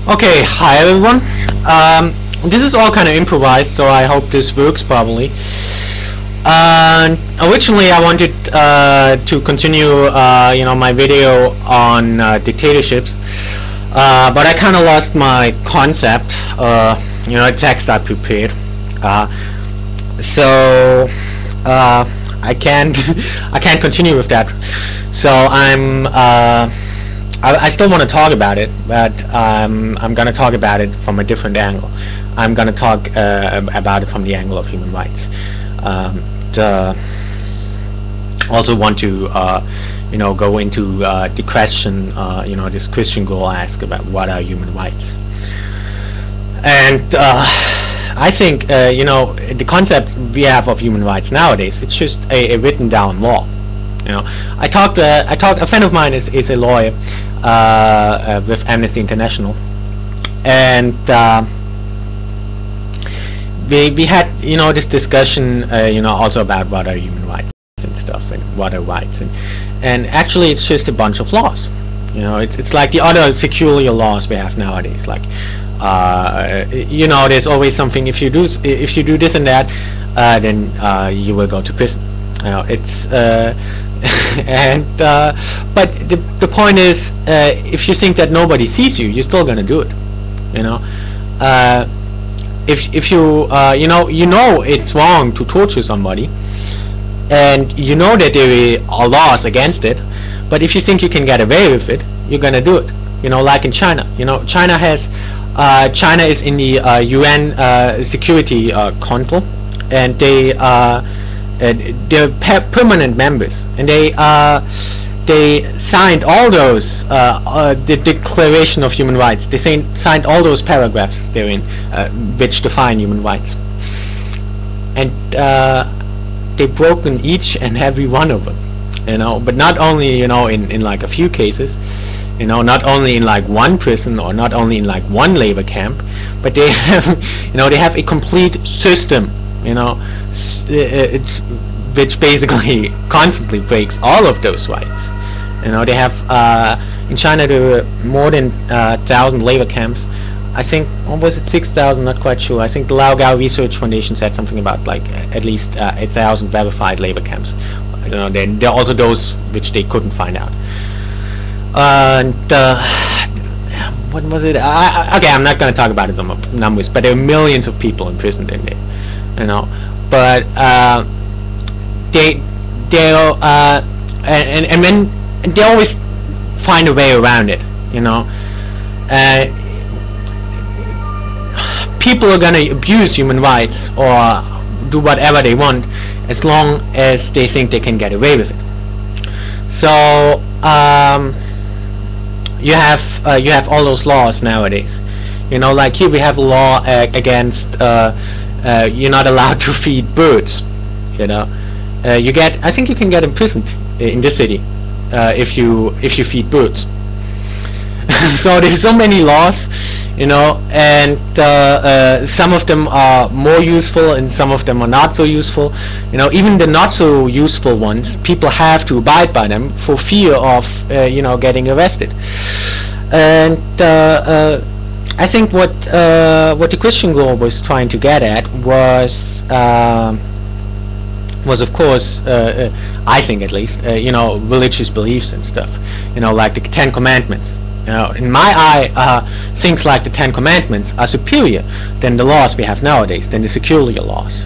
Okay, hi everyone. This is all kind of improvised, so I hope this works properly. Originally, I wanted to continue, my video on dictatorships, but I kind of lost my concept, text I prepared. Uh, so I can't I can't continue with that. So I still want to talk about it, but I'm going to talk about it from a different angle. I'm going to talk about it from the angle of human rights. Also want to go into the question this Christian girl asked about what are human rights. And I think the concept we have of human rights nowadays, it's just a written down law. A friend of mine is a lawyer with Amnesty International, and we had this discussion also about what are human rights and stuff, and what are rights, and actually it's just a bunch of laws. It's like the other secular laws we have nowadays, like there's always something, if you do this and that, then you will go to prison. It's but the point is, if you think that nobody sees you, you're still gonna do it. If you it's wrong to torture somebody, and that there are laws against it, but if you think you can get away with it, you're gonna do it. Like in China. China has China is in the UN Security Council, and they're permanent members, and they signed all those the Declaration of Human Rights. They signed all those paragraphs therein which define human rights, and they've broken each and every one of them. But not only in like a few cases, not only in like one prison, or not only in like one labor camp, but they have they have a complete system, which basically constantly breaks all of those rights. They have in China there were more than 1,000 labor camps. I think, or was it 6,000? Not quite sure. I think the Laogao Research Foundation said something about like at least 1,000 verified labor camps. Then there are also those which they couldn't find out. And what was it? Okay, I'm not going to talk about the numbers, but there are millions of people imprisoned in there. But and when they always find a way around it. People are gonna abuse human rights or do whatever they want as long as they think they can get away with it. So you have all those laws nowadays. Like here we have a law against you're not allowed to feed birds. I think you can get imprisoned in this city if you feed birds. So there's so many laws, and some of them are more useful and some of them are not so useful. Even the not so useful ones, people have to abide by them for fear of getting arrested. And I think what the Christian girl was trying to get at was of course, I think at least, religious beliefs and stuff. Like the Ten Commandments. In my eye, things like the Ten Commandments are superior than the laws we have nowadays, than the secular laws.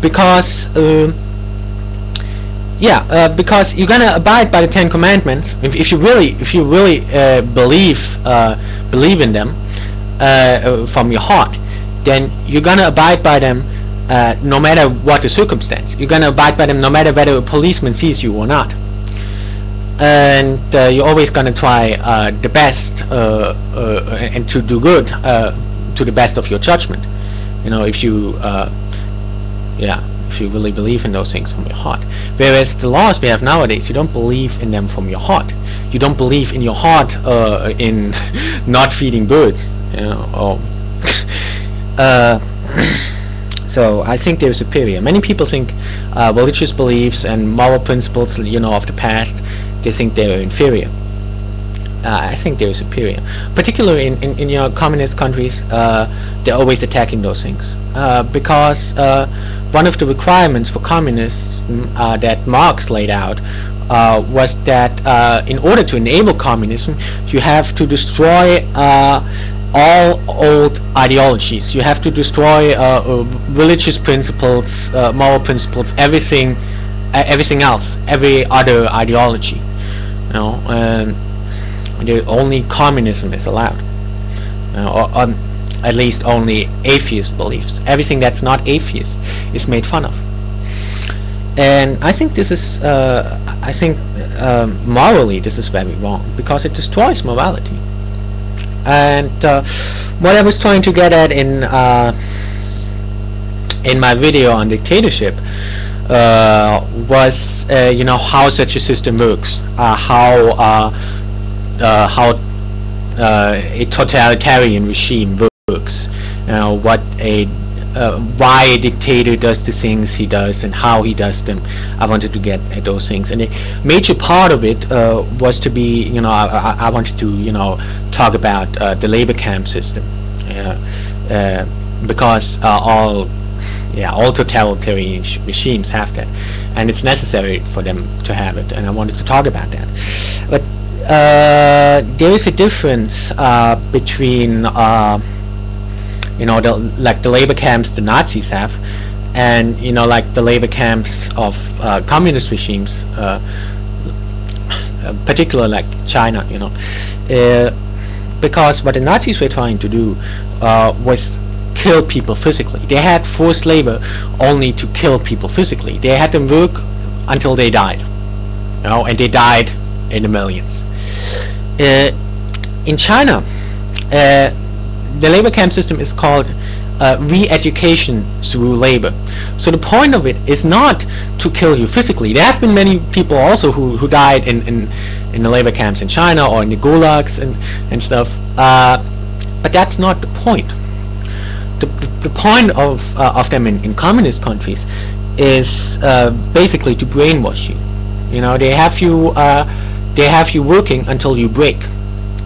Because you're gonna abide by the Ten Commandments if you really believe in them from your heart. Then you're gonna abide by them no matter what the circumstance. You're gonna abide by them no matter whether a policeman sees you or not. And you're always gonna try the best and to do good to the best of your judgment. If you really believe in those things from your heart. Whereas the laws we have nowadays, you don't believe in them from your heart. You don't believe in your heart in not feeding birds. So I think they're superior. Many people think religious beliefs and moral principles, of the past, they think they're inferior. I think they're superior, particularly in communist countries. They're always attacking those things because one of the requirements for communists that Marx laid out was that in order to enable communism, you have to destroy all old ideologies. You have to destroy religious principles, moral principles, everything else, every other ideology. And only communism is allowed, or at least only atheist beliefs. Everything that's not atheist is made fun of. And I think this is, morally this is very wrong, because it destroys morality. And what I was trying to get at in my video on dictatorship was how such a system works, how a totalitarian regime works, what why a dictator does the things he does and how he does them. I wanted to get at those things, and a major part of it was to be, I wanted to, talk about the labor camp system, because all totalitarian regimes have that, and it's necessary for them to have it, and I wanted to talk about that. But there is a difference between the labor camps the Nazis have, and like the labor camps of communist regimes, particularly like China, because what the Nazis were trying to do was kill people physically. They had forced labor only to kill people physically. They had them work until they died, and they died in the millions. In China, the labor camp system is called re-education through labor. So the point of it is not to kill you physically. There have been many people also who died in the labor camps in China or in the gulags and stuff, but that's not the point. The point of them in communist countries is basically to brainwash you. They have you working until you break.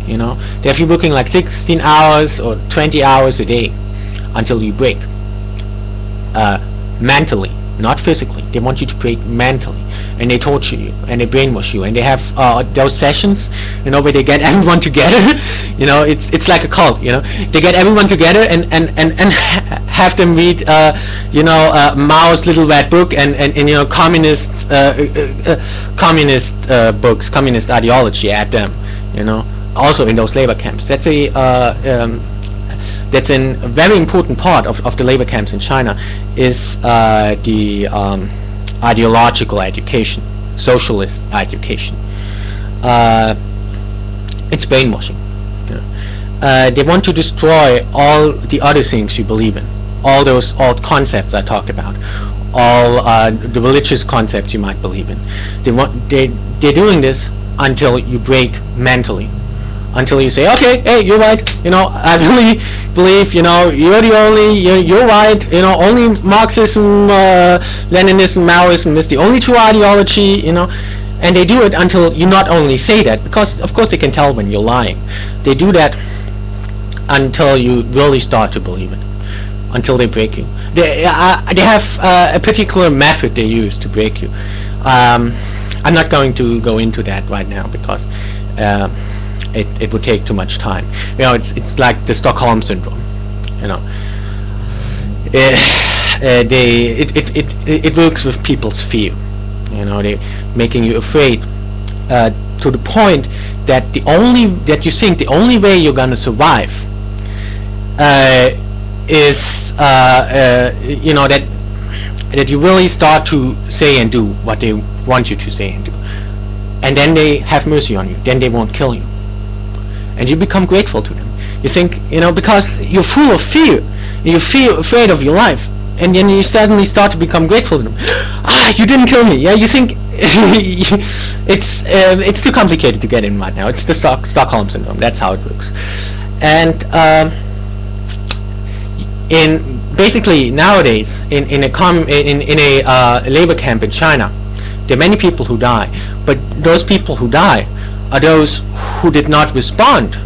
They have you working like 16 hours or 20 hours a day until you break. Mentally, not physically. They want you to break mentally, and they torture you and they brainwash you, and they have those sessions, where they get everyone together. It's like a cult. They get everyone together and have them read Mao's Little Red Book and communist books, communist ideology at them. Also in those labor camps. That's a very important part of the labor camps in China, is the ideological education, socialist education. It's brainwashing. They want to destroy all the other things you believe in, all those old concepts I talked about, all the religious concepts you might believe in. They're doing this until you break mentally. Until you say, okay, hey, you're right, I really believe, you're right, only Marxism, Leninism, Maoism is the only true ideology, and they do it until you not only say that, because of course they can tell when you're lying. They do that until you really start to believe it, until they break you. They have a particular method they use to break you. I'm not going to go into that right now, because it would take too much time. It's like the Stockholm syndrome. It works with people's fear. They making you afraid to the point that you think the only way you're gonna survive is that you really start to say and do what they want you to say and do, and then they have mercy on you. Then they won't kill you. And you become grateful to them. You think, because you're full of fear, you feel afraid of your life, and then you suddenly start to become grateful to them. You didn't kill me. Yeah, you think it's too complicated to get in right now. It's the Stockholm syndrome. That's how it works. And basically nowadays in a labor camp in China, there are many people who die, but those people who die are those who did not respond